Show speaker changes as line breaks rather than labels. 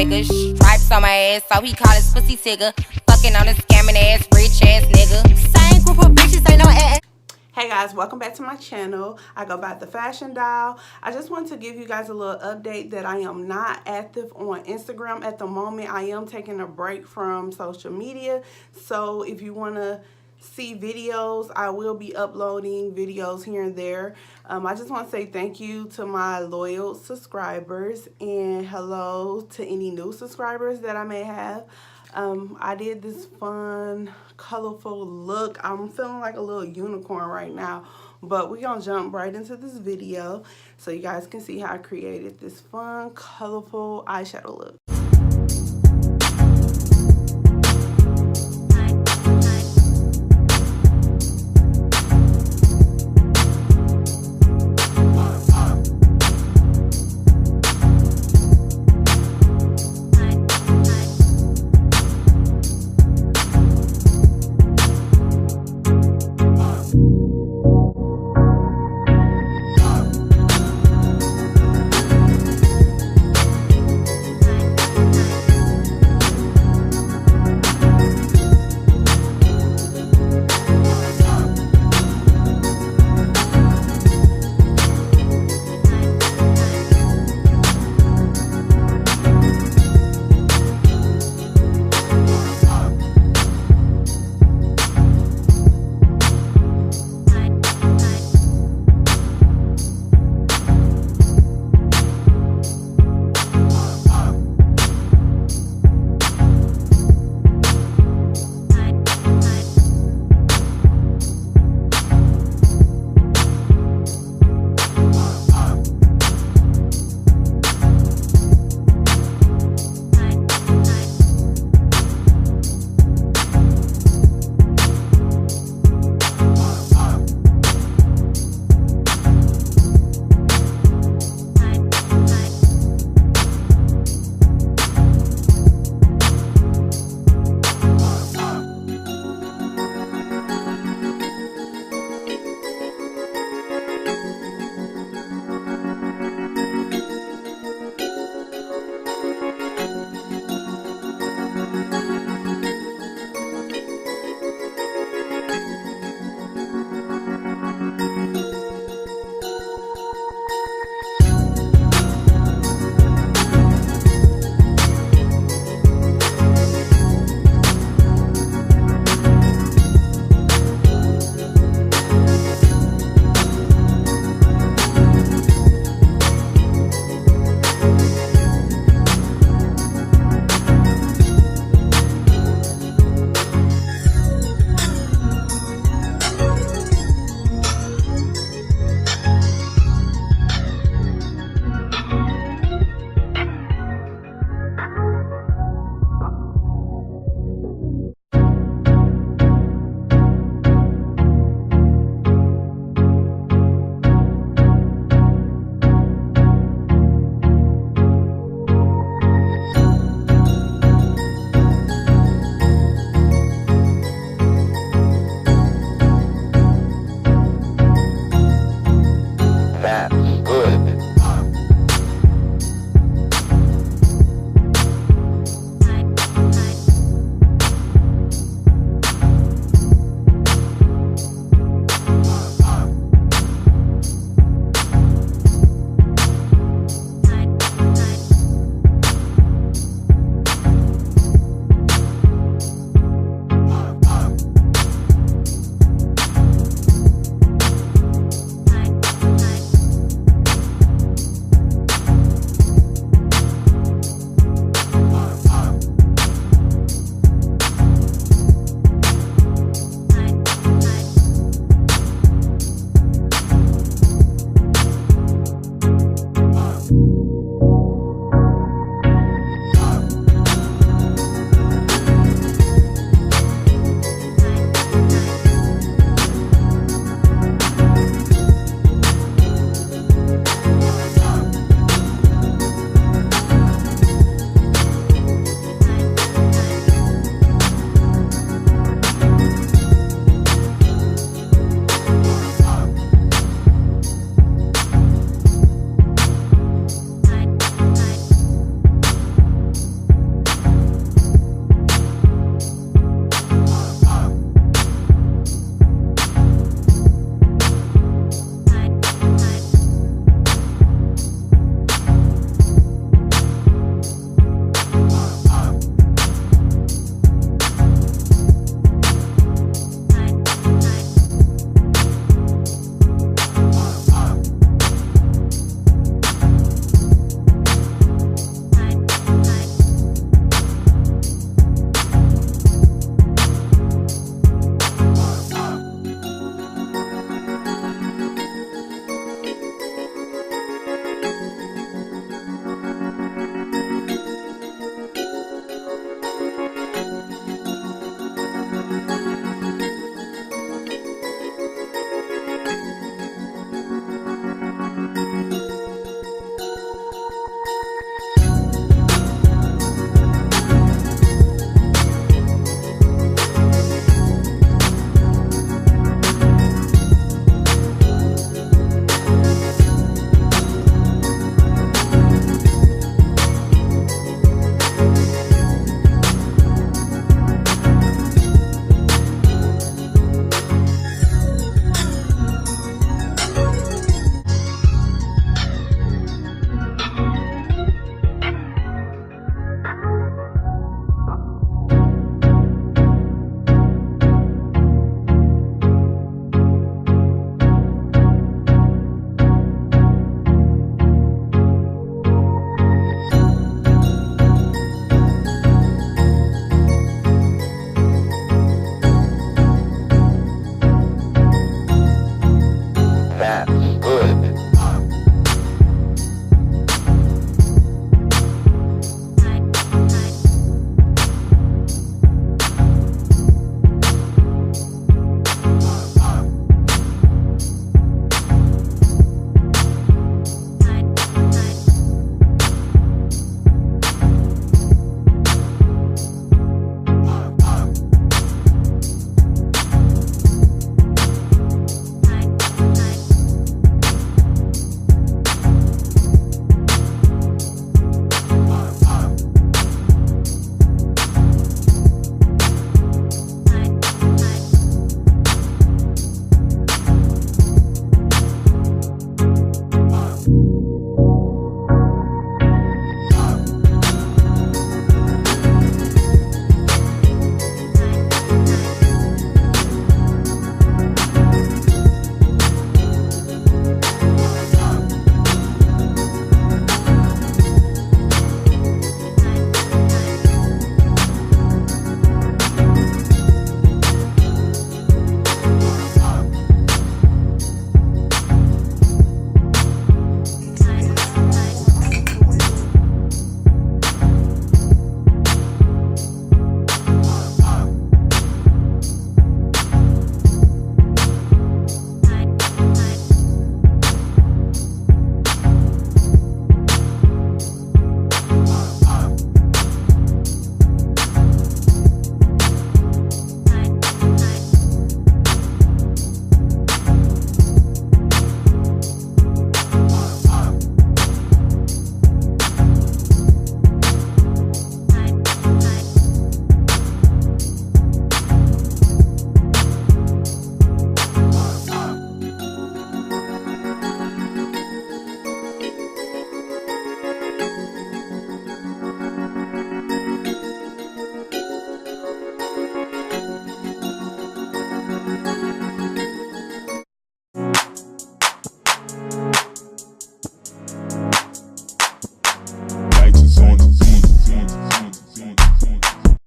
figures. Stripes on my ass, so he call his pussy tigger. Fucking on a scamming ass, rich ass nigga. Same group of bitches, ain't no ass.
Hey guys, welcome back to my channel. I go by the Fashion Doll. I just want to give you guys a little update that I am not active on Instagram at the moment. I am taking a break from social media. So if you want to see videos, I will be uploading videos here and there. I just want to say thank you to my loyal subscribers and hello to any new subscribers that I may have. I did this fun, colorful look. I'm feeling like a little unicorn right now, but we're gonna jump right into this video so you guys can see how I created this fun, colorful eyeshadow look.